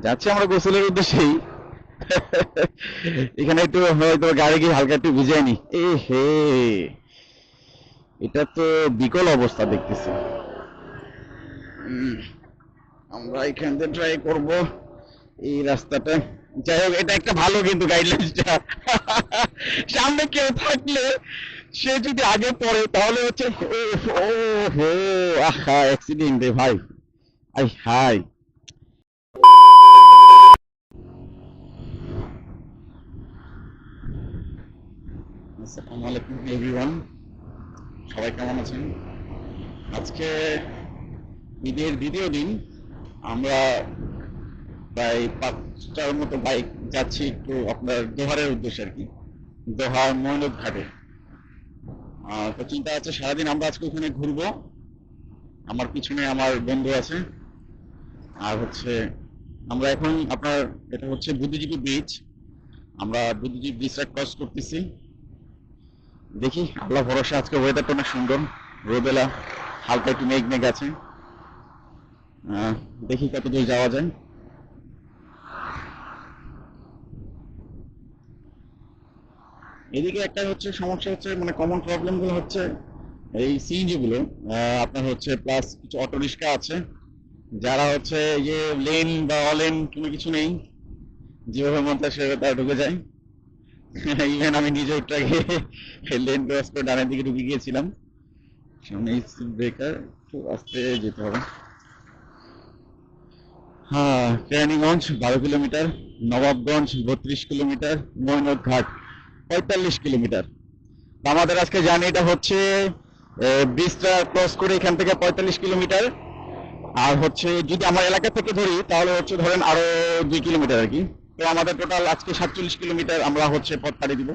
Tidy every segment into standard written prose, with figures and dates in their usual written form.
যাচ্ছি আমরা গোসলের উদ্দেশ্যেই। এখানে একটু হয়তো গাড়ি গিয়ে হালকা একটু ভিজাই নি। এ হে, এটা তো বিকল অবস্থা দেখতেছি। উম, আমরা এখান থেকে ট্রাই করব এই রাস্তাটা। যাই হোক, এটা একটা ভালো কিন্তু গাইডলাইন্সটা। সামনে কেউ থাকলে সে যদি আগে পড়ে তাহলে হচ্ছে ও হো, আহা অ্যাক্সিডেন্ট রে ভাই। আই হাই। আসসালামু আলাইকুম এভরিওয়ান, সবাই কেমন আছেন? আজকে ঈদের দ্বিতীয় দিন। আমরা প্রায় 5টার মতো বাইক যাচ্ছি একটু আপনার দোহারের উদ্দেশ্যে আর কি, দোহার ময়নক ঘাটে। তো চিন্তা আছে সারাদিন আমরা আজকে ওখানে ঘুরবো। আমার পিছনে আমার বন্ধু আছে। আর হচ্ছে আমরা এখন আপনার, এটা হচ্ছে বুদ্ধিজীবী ব্রিজ। আমরা বুদ্ধিজীবী ব্রিজটা ক্রস করতেছি। দেখি, আল্লাহ ভরসা, আজকে ওয়েদারটা অনেক সুন্দর, রোদেলা, হালকা একটু মেঘ মেঘ আছে। দেখি কত দূর যাওয়া যায়। এদিকে একটা হচ্ছে সমস্যা, হচ্ছে মানে কমন প্রবলেম গুলো হচ্ছে এই সিএনজি গুলো। আপনার হচ্ছে প্লাস কিছু অটো রিক্সা আছে যারা হচ্ছে এই যে লেন বা অলেন কোনো কিছু নেই, যেভাবে মন চায় সেভাবে তারা ঢুকে যায়। ইভেন আমি নিজে একটু আগে লেন ক্রস করে ডানের দিকে ঢুকে গিয়েছিলাম। সামনে স্পিড ব্রেকার, তো আস্তে যেতে হবে। হ্যাঁ, কেরানীগঞ্জ 12 কিলোমিটার, নবাবগঞ্জ 32 কিলোমিটার, মৈনট ঘাট 45 কিলোমিটার। আমাদের আজকে জার্নিটা হচ্ছে ব্রিজটা ক্রস করে এখান থেকে 45 কিলোমিটার। আর হচ্ছে যদি আমার এলাকা থেকে ধরি তাহলে হচ্ছে ধরেন আরো 2 কিলোমিটার আর কি। তো আমাদের টোটাল আজকে 47 কিলোমিটার আমরা হচ্ছে পথ পাড়ি দিব।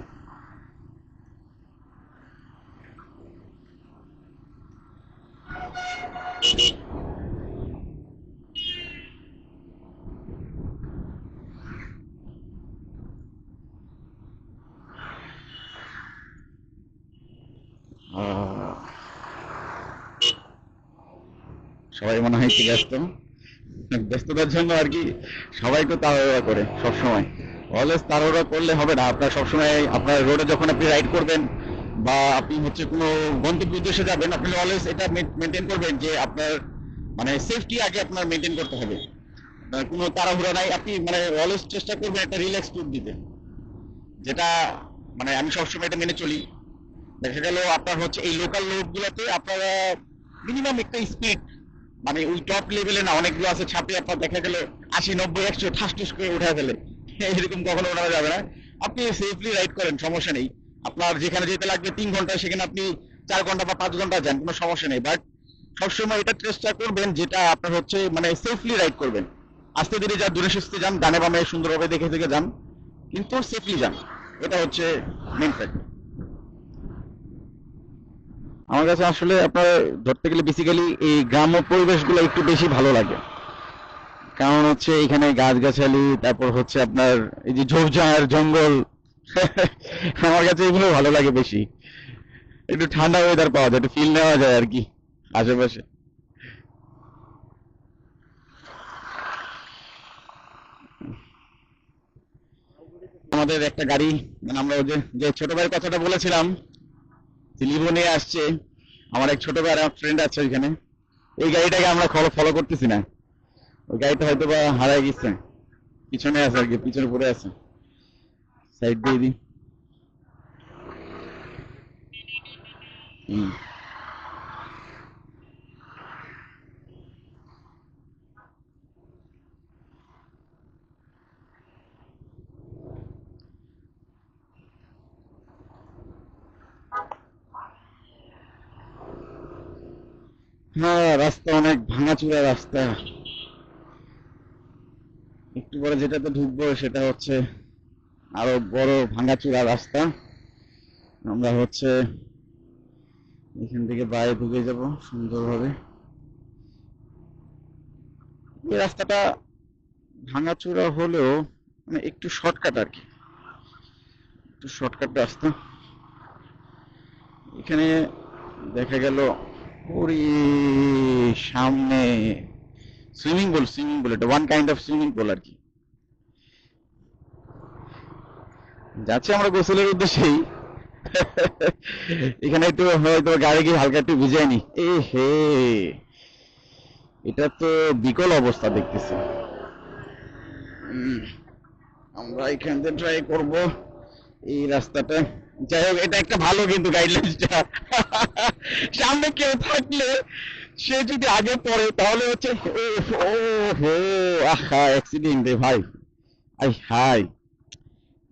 আহ, সবাই মনে হয় একটু ব্যস্ত। ব্যস্ততার জন্য আর কি সবাই একটু তাড়াহুড়া করে সবসময়। অলওয়েজ তাড়াহুড়া করলে হবে না। আপনার সবসময় আপনার রোডে যখন আপনি রাইড করবেন বা আপনি হচ্ছে কোনো গন্তব্য উদ্দেশ্যে যাবেন, আপনি অলওয়েজ এটা মেনটেন করবেন যে আপনার মানে সেফটি আগে আপনার মেনটেন করতে হবে। কোনো তাড়াহুড়া নাই, আপনি মানে অলওয়েজ চেষ্টা করবেন একটা রিল্যাক্স ট্যুর দিতে, যেটা মানে আমি সবসময় এটা মেনে চলি। দেখা গেল আপনার হচ্ছে এই লোকাল রোড গুলোতে আপনারা মিনিমাম একটা স্পিড, মানে ওই টপ লেভেলে না, অনেকগুলো আছে ছাপে আপনার দেখা গেল 80 90 100 ঠাস ঠুস করে উঠে ফেলে। এরকম কখনো ওঠানো যাবে না। আপনি সেফলি রাইড করেন, সমস্যা নেই। আপনার যেখানে যেতে লাগবে 3 ঘন্টা সেখানে আপনি 4 ঘন্টা বা 5 ঘন্টা যান, কোনো সমস্যা নেই। বাট সবসময় এটা চেষ্টা করবেন যেটা আপনার হচ্ছে মানে সেফলি রাইড করবেন। আস্তে ধীরে যা, দূরে সুস্থে যান, ডানে বামে সুন্দরভাবে দেখে দেখে যান, কিন্তু সেফলি যান। এটা হচ্ছে মেন ফ্যাক্ট। আমার কাছে আসলে আপনার ধরতে গেলে বেসিক্যালি এই গ্রাম্য পরিবেশগুলো একটু বেশি ভালো লাগে। কারণ হচ্ছে এখানে গাছগাছালি, তারপর হচ্ছে আপনার এই যে ঝোপঝাড় জঙ্গল। আমার কাছে এগুলো ভালো লাগে বেশি। একটু ঠান্ডা ওয়েদার পাওয়া যায়, একটু ফিল নেওয়া যায় আর কি আশেপাশে। আমাদের একটা গাড়ি, মানে আমরা ওই যে যে ছোট ভাইয়ের কথাটা বলেছিলাম, যে লিভো নিয়ে আসছে। আমার এক ছোট ভাই আর আমার ফ্রেন্ড আছে ওইখানে। ওই গাড়িটাকে আমরা ফলো ফলো করতেছি না। ওই গাড়িটা হয়তো বা হারাই গেছে, পিছনে আছে আর কি, পিছনে পড়ে আছে। সাইড দিয়ে দিই। হুম। হ্যাঁ, রাস্তা অনেক ভাঙাচোরা রাস্তা। একটু পরে যেটাতে ঢুকবো সেটা হচ্ছে আরো বড় ভাঙাচোরা রাস্তা। আমরা হচ্ছে এখান থেকে বাইরে ঢুকে যাব সুন্দরভাবে। এই রাস্তাটা ভাঙাচোরা হলেও মানে একটু শর্টকাট আর কি, একটু শর্টকাট রাস্তা। এখানে দেখা গেল ওরে সামনে সুইমিং পুল, এটা one kind of swimming pool আর কি। যাচ্ছি আমরা গোসলের উদ্দেশ্যেই। এখানে একটু হয়তো গাড়ি গিয়ে হালকা একটু ভিজাই নি। এ হে, এটা তো বিকল অবস্থা দেখতেছি। উম, আমরা এখান থেকে ট্রাই করব এই রাস্তাটা। যাই হোক, এটা একটা ভালো কিন্তু গাইডলাইন্সটা। সামনে কেউ থাকলে সে যদি আগে পড়ে তাহলে হচ্ছে ও হো, আহা অ্যাক্সিডেন্ট রে ভাই। আই হাই,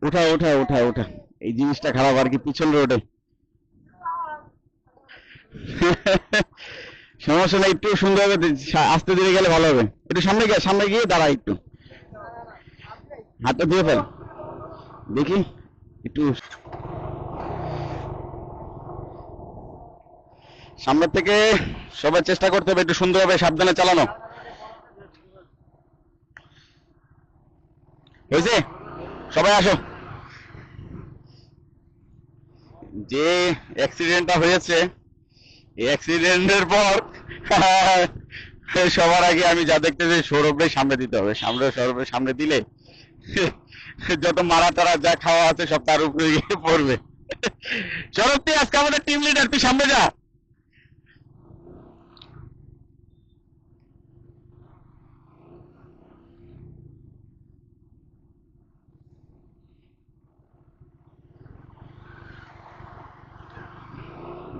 ওঠা ওঠা ওঠা ওঠা, এই জিনিসটা খারাপ আর কি পিছন রোডে। সমস্যা নাই, একটু সুন্দরভাবে আস্তে ধীরে গেলে ভালো হবে। একটু সামনে গিয়ে দাঁড়া, একটু হাতটা ধুয়ে ফেল দেখি একটু। সামনে থেকে সবাই চেষ্টা করতে হবে একটু সুন্দরভাবে সাবধানে চালানো। হয়েছে, সবাই আসো। যে অ্যাক্সিডেন্টটা হয়েছে, এই অ্যাক্সিডেন্টের পর সবার আগে আমি যা দেখতেছি সৌরভের সামনে দিতে হবে। সৌরভের সামনে দিলে যত মারা তারা যা খাওয়া আছে সব তার উপরে গিয়ে পড়বে। সৌরভ, তুই আজকে আমাদের টিম লিডার, তুই সামনে যা।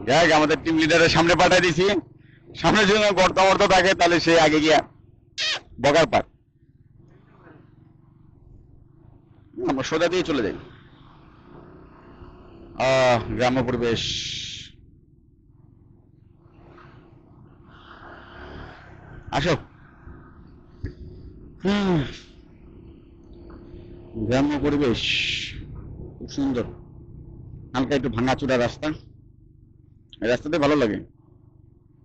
যাক, আমাদের টিম লিডারের সামনে পাঠিয়ে দিছি। সামনে যদি গর্ত মর্ত থাকে তাহলে সে আগে গিয়া বগার পার। আমরা সোজা দিয়ে চলে যাই। গ্রাম্য পরিবেশ। আসো। হুম, গ্রাম্য পরিবেশ খুব সুন্দর। হালকা একটু ভাঙাচোরা রাস্তা, এই রাস্তাতে ভালো লাগে,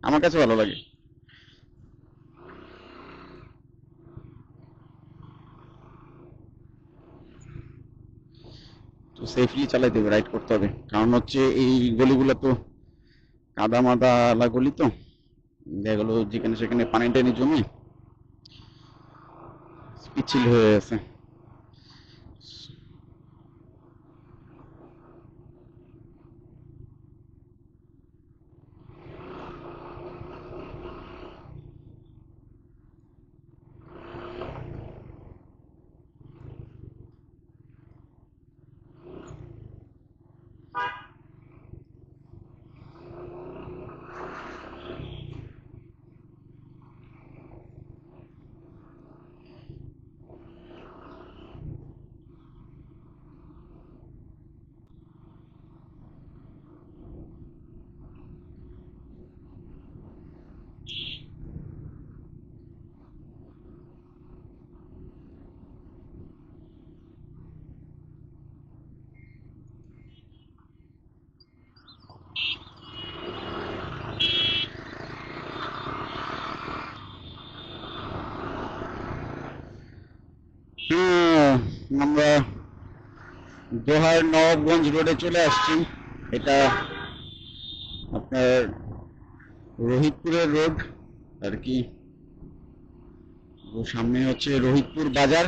আমার কাছে ভালো লাগে। তো সেফলি চালাইতে হবে, রাইড করতে হবে, কারণ হচ্ছে এই গলিগুলো তো কাদা মাদা গলি, তো দেখা গেলো যেখানে সেখানে পানি টানি জমে পিচ্ছিল হয়ে গেছে। আমরা দোহার নবাবগঞ্জ রোডে চলে আসছি। এটা আপনার রোহিতপুরের রোড আর কি। সামনে হচ্ছে রোহিতপুর বাজার।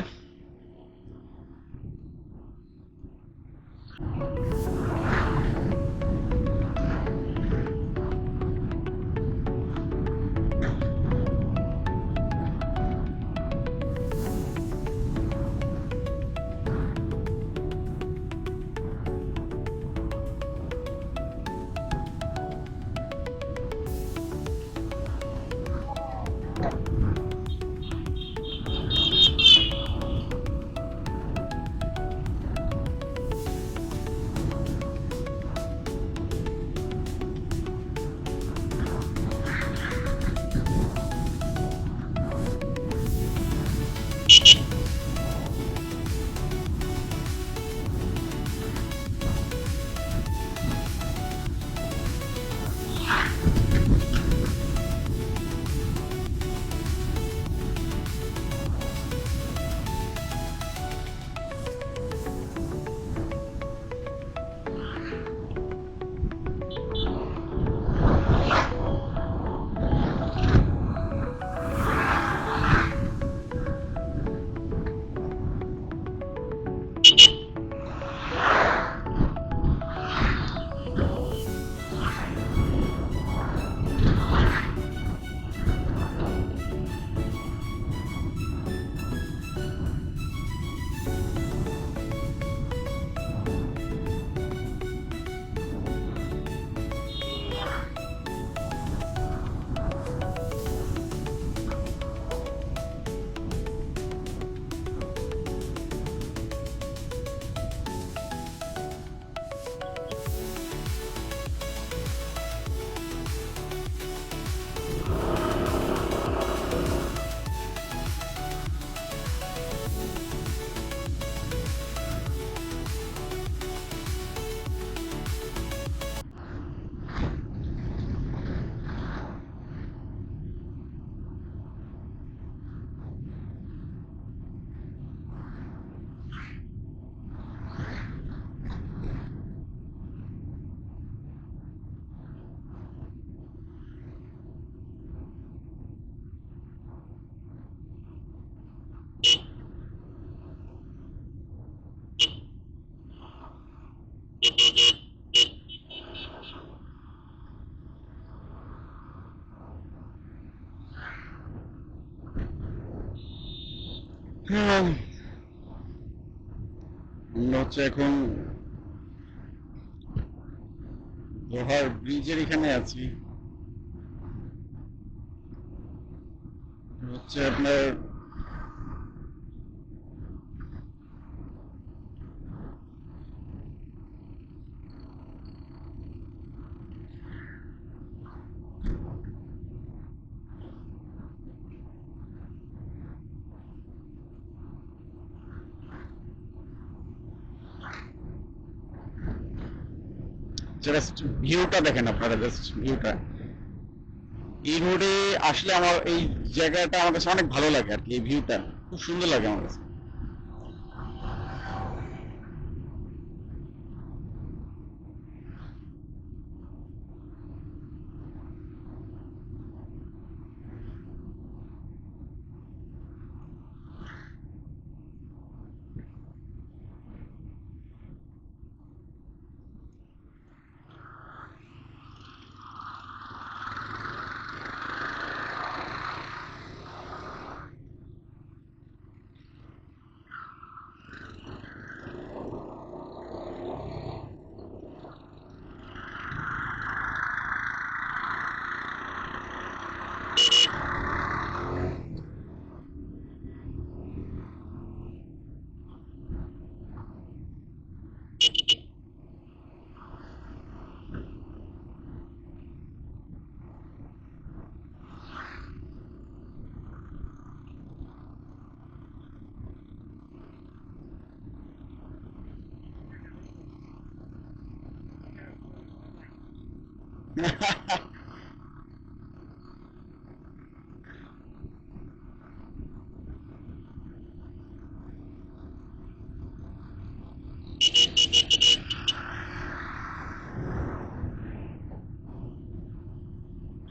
হ্যাঁ, আমরা হচ্ছে এখন দোহার ব্রিজের এখানে আছি। হচ্ছে আপনার জাস্ট ভিউটা দেখেন, আপনারা জাস্ট ভিউটা। এই রোডে আসলে আমার এই জায়গাটা আমার কাছে অনেক ভালো লাগে আর কি, এই ভিউটা খুব সুন্দর লাগে আমার কাছে।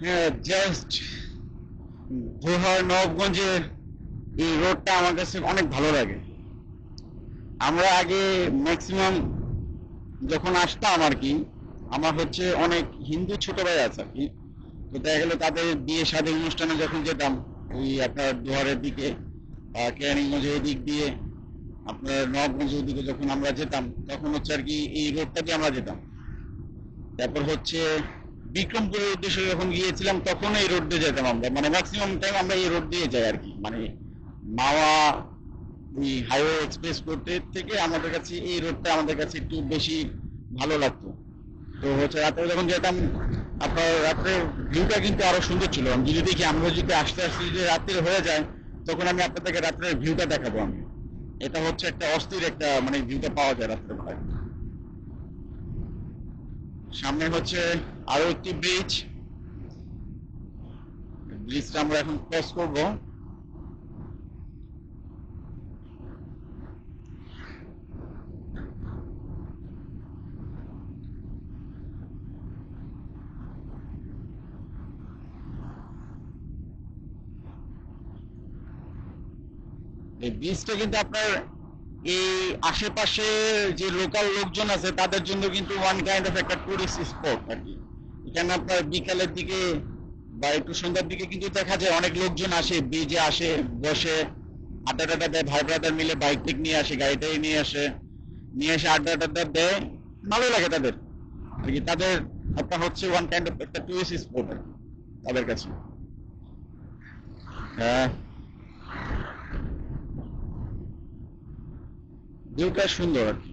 হ্যাঁ, জাস্ট দোহার নবাবগঞ্জের এই রোডটা আমার কাছে অনেক ভালো লাগে। আমরা আগে ম্যাক্সিমাম যখন আসতাম আর কি, আমার হচ্ছে অনেক হিন্দু ছোট ভাই আছে আর কি। তো দেখা গেলো তাদের বিয়ে শাদী অনুষ্ঠানে যখন যেতাম ওই আপনার দোহারের দিকে কেরানীগঞ্জের দিক দিয়ে, আপনার নবাবগঞ্জের দিকে যখন আমরা যেতাম তখন হচ্ছে আর কি এই রোডটা দিয়ে আমরা যেতাম। তারপর হচ্ছে বিক্রমপুরের উদ্দেশ্যে যখন গিয়েছিলাম তখন এই রোড দিয়ে যেতাম আমরা, মানে ম্যাক্সিমাম টাইম আমরা এই রোড দিয়ে যাই আর কি। মানে মাওয়া ওই হাইওয়ে এক্সপ্রেস করতে থেকে আমাদের কাছে এই রোডটা আমাদের কাছে একটু বেশি ভালো লাগতো। তো হচ্ছে রাত্রে যখন যেতাম, আপনার রাত্রে ভিউটা কিন্তু আরো সুন্দর ছিল। আমি যদি দেখি আমরা যদি আস্তে আস্তে যদি রাত্রে হয়ে যায়, তখন আমি আপনাদেরকে রাত্রের ভিউটা দেখাবো আমি। এটা হচ্ছে একটা অস্থির একটা মানে ভিউটা পাওয়া যায় রাত্রে বেলায়। সামনে হচ্ছে আরো একটি ব্রিজ, ব্রিজটা আমরা এখন ক্রস করব। এই ব্রিজটা কিন্তু আপনার এই আশেপাশে যে লোকাল লোকজন আছে তাদের জন্য কিন্তু ওয়ান কাইন্ড অফ একটা টুরিস্ট স্পট আর কি। এখানে আপনার বিকালের দিকে বা একটু সন্ধ্যার দিকে কিন্তু দেখা যায় অনেক লোকজন আসে, ব্রিজে আসে, বসে আড্ডা টাড্ডা দেয়, ভাই ব্রাদার মিলে বাইক টেক নিয়ে আসে, গাড়ি টাড়ি নিয়ে আসে, নিয়ে এসে আড্ডা টাড্ডা দেয়। ভালো লাগে তাদের আর কি। তাদের আপনার হচ্ছে ওয়ান কাইন্ড অফ একটা টুরিস্ট স্পট আর কি তাদের কাছে। হ্যাঁ, ভিউটা সুন্দর আর কি।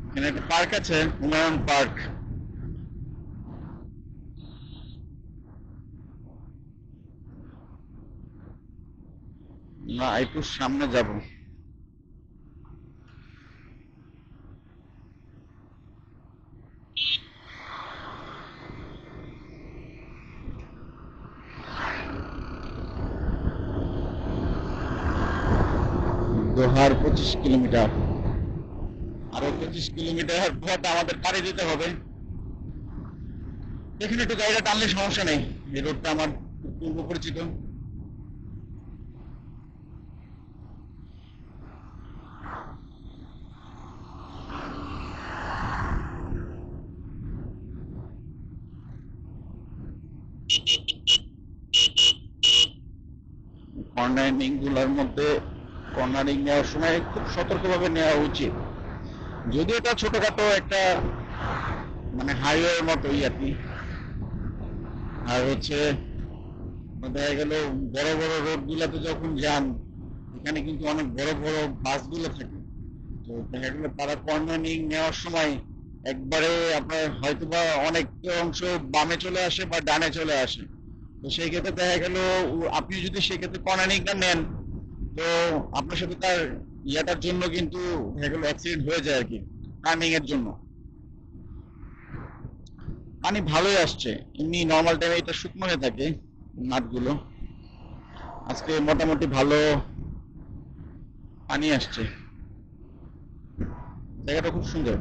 এখানে একটা পার্ক আছে, হুমায়ুন পার্ক। না, একটু সামনে যাব। দোহার 25 কিলোমিটার, আরো 25 কিলোমিটার পথ আমাদের পাড়ি দিতে হবে। এখানে একটু গাড়িটা টানলে সমস্যা নেই, এই রোডটা আমার খুব পূর্ব পরিচিত। কর্নারিং গুলোর মধ্যে কর্নারিং নেওয়ার সময় খুব সতর্কভাবে নেওয়া উচিত। যদি এটা ছোটখাটো একটা মানে হাইওয়ের মতোই আর কি। আর হচ্ছে দেখা গেল বড় বড় রোড গুলাতে যখন যান, এখানে কিন্তু অনেক বড় বড় বাসগুলো থাকে। তো দেখা গেল তারা কর্নারিং নেওয়ার সময় একবারে আপনার হয়তোবা অনেক অংশ বামে চলে আসে বা ডানে চলে আসে। তো সেই ক্ষেত্রে দেখা গেল আপনি যদি সেই ক্ষেত্রে কর্নারিংটা নেন, তো আপনার সাথে তার ইয়াটার জন্য কিন্তু দেখা গেল অ্যাক্সিডেন্ট হয়ে যায় আর কি, টার্নিং এর জন্য। পানি ভালোই আসছে, এমনি নর্মাল টাইমে এটা শুকনো হয়ে থাকে মাঠগুলো। আজকে মোটামুটি ভালো পানি আসছে, জায়গাটা খুব সুন্দর।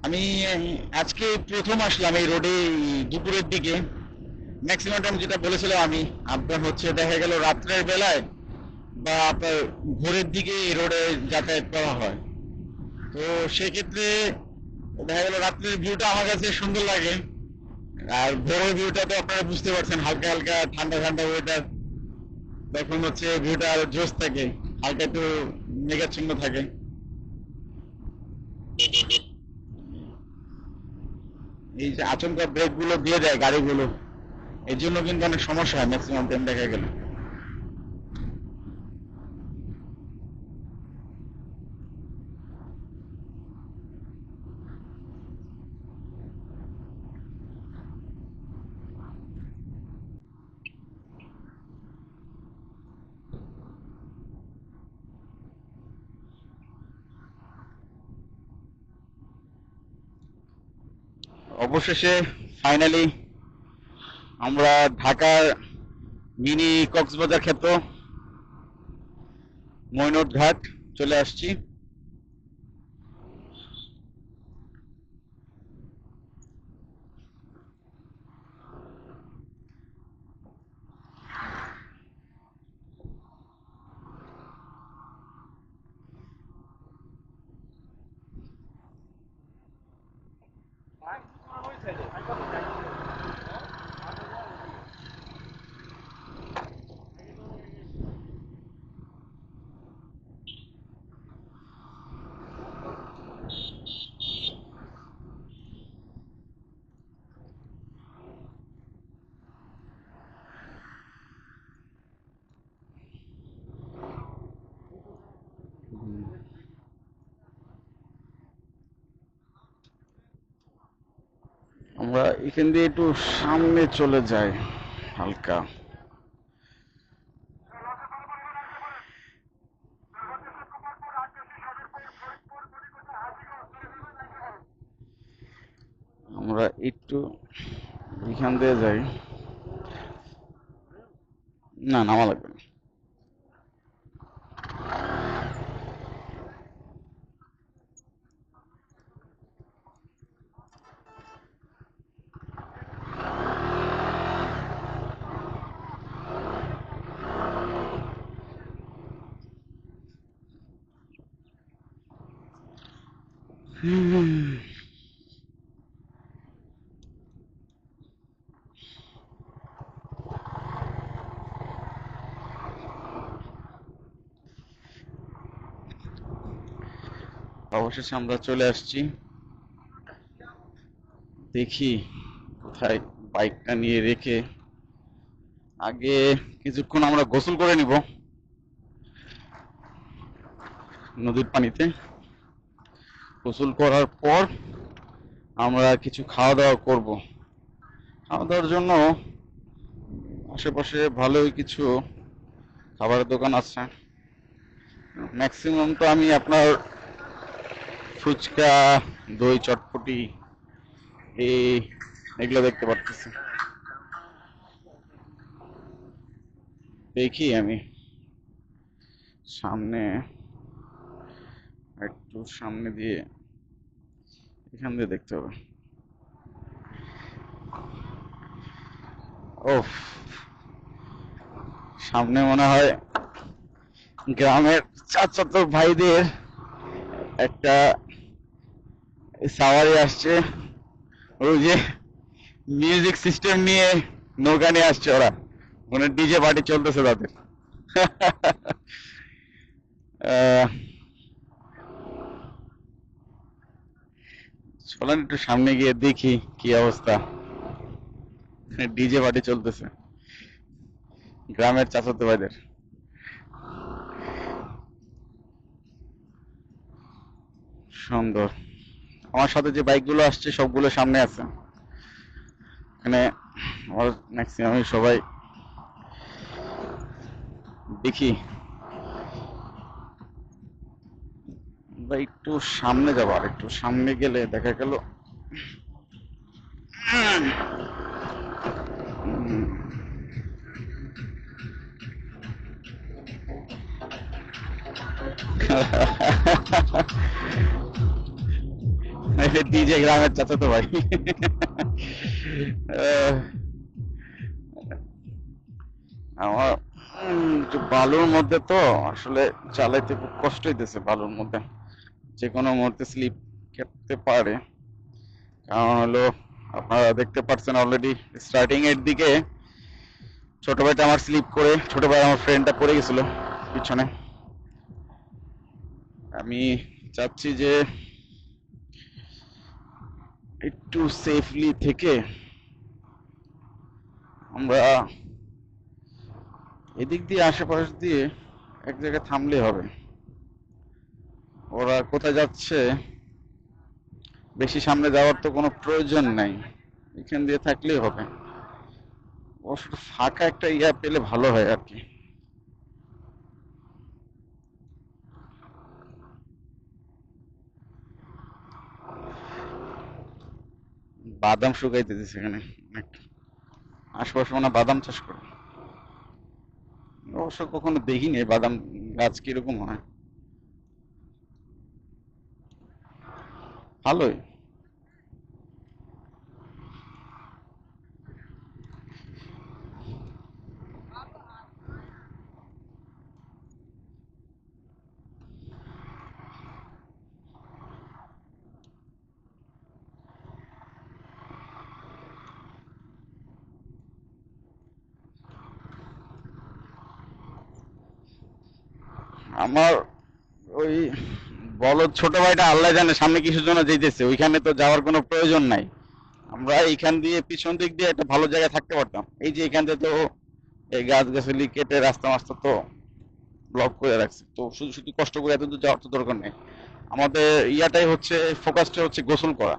আমি আজকে প্রথম আসলাম এই রোডে দুপুরের দিকে। ম্যাক্সিমাম টাইম যেটা বলেছিলাম আমি, আপনার হচ্ছে দেখা গেল রাত্রের বেলায় বা আপনার ভোরের দিকে এই রোডে যাতায়াত করা হয়। তো সেক্ষেত্রে দেখা গেল রাত্রের ভিউটা আমার কাছে সুন্দর লাগে। আর ভোরের ভিউটা তো আপনারা বুঝতে পারছেন, হালকা হালকা ঠান্ডা ঠান্ডা ওয়েদার, তখন হচ্ছে ভিউটা আরো জোশ থাকে, হালকা একটু মেঘাচ্ছন্ন থাকে। এই যে আচমকা ব্রেক গুলো দিয়ে দেয় গাড়িগুলো, এর জন্য কিন্তু অনেক সমস্যা হয় ম্যাক্সিমাম টাইম দেখা গেল। অবশেষে ফাইনালি আমরা ঢাকার মিনি কক্সবাজার ক্ষেত্র মৈনট ঘাট চলে আসছি। আমরা এখান দিয়ে একটু সামনে চলে যাই হালকা। আমরা একটু এখান দিয়ে যাই। না, নামা লাগবে না। অবশেষে আমরা চলে আসছি। দেখি কোথায় বাইকটা নিয়ে রেখে আগে কিছুক্ষণ আমরা গোসল করে নিব নদীর পানিতে। গোসল করার পর আমরা কিছু খাওয়া দাওয়া করব। খাওয়া দাওয়ার জন্য আশেপাশে ভালোই কিছু খাবারের দোকান আছে। ম্যাক্সিমাম তো আমি আপনার ফুচকা, দই চটপটি এই এগুলো দেখতে পারতেছি। দেখি আমি সামনে, একটু সামনে দিয়ে, এখান দিয়ে দেখতে হবে। ওফ, সামনে মনে হয় গ্রামের চাচাতো ভাইদের একটা সাওয়ারি আসছে। ওই যে মিউজিক সিস্টেম নিয়ে নৌকা নিয়ে আসছে ওরা, মানে ডিজে পার্টি চলতেছে তাদের। আহ, চলেন একটু সামনে গিয়ে দেখি কি অবস্থা। ডিজে পার্টি চলতেছে গ্রামের চাচাতো ভাইদের। সুন্দর। আমার সাথে যে বাইকগুলো আসছে সবগুলো সামনে আছে। এখানে ম্যাক্সিমামই সবাই, দেখি আমরা একটু সামনে যাবো, আর একটু সামনে গেলে দেখা গেল ডিজে গ্রামের চাচাতো ভাই। আহ, আমার একটু বালুর মধ্যে তো আসলে চালাইতে খুব কষ্ট হইতেছে বালুর মধ্যে, যে কোনো মুহূর্তে স্লিপ খেতে পারে। কারণ হলো আপনারা দেখতে পাচ্ছেন অলরেডি স্টার্টিং এর দিকে ছোট ভাইটা আমার স্লিপ করে, ছোট ভাই আমার ফ্রেন্ডটা পড়ে গেছিল পিছনে। আমি চাচ্ছি যে একটু সেফলি থেকে আমরা এদিক দিয়ে আশেপাশ দিয়ে এক জায়গায় থামলে হবে। ওরা কোথায় যাচ্ছে, বেশি সামনে যাওয়ার তো কোনো প্রয়োজন নাই, এখান দিয়ে থাকলেই হবে। অবশ্য ফাঁকা একটা ইয়া পেলে ভালো হয় আর কি। বাদাম শুকাইতে দিছে এখানে অনেক। আশেপাশে মানে বাদাম চাষ করে। অবশ্য কখনো দেখিনি এই বাদাম গাছ কিরকম হয়। ভালোই। আমার ওই বলদ ছোট ভাইটা আল্লাহ জানে সামনে কিসের জন্য যেতেছে, ওইখানে তো যাওয়ার কোনো প্রয়োজন নাই। আমরা এইখান দিয়ে পিছন দিক দিয়ে একটা ভালো জায়গায় থাকতে পারতাম। এই যে এখান থেকে তো এই গাছ গাছালি কেটে রাস্তা মাস্তা তো ব্লক করে রাখছে, তো শুধু শুধু কষ্ট করে এত দূর যাওয়ার তো দরকার নেই। আমাদের ইয়াটাই হচ্ছে, ফোকাসটা হচ্ছে গোসল করা।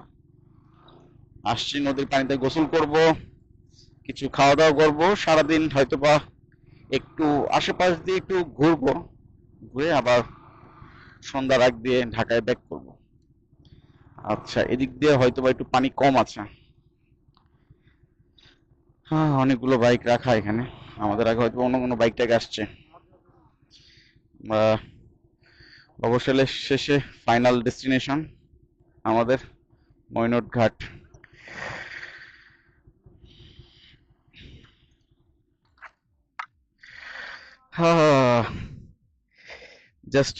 আসছি নদীর পানিতে গোসল করব, কিছু খাওয়া দাওয়া করবো, সারাদিন হয়তো বা একটু আশেপাশ দিয়ে একটু ঘুরবো, ঘুরে আবার সন্ধ্যার আগ দিয়ে ঢাকায় ব্যাক করব। আচ্ছা, এদিক দিয়ে হয়তো বা একটু পানি কম আছে। হ্যাঁ, অনেকগুলো বাইক রাখা এখানে। আমাদের আগে হয়তো অন্য কোনো বাইক টাইক আসছে। আহ, অবসরের শেষে ফাইনাল ডেস্টিনেশন আমাদের ময়নট ঘাট। হ্যাঁ, জাস্ট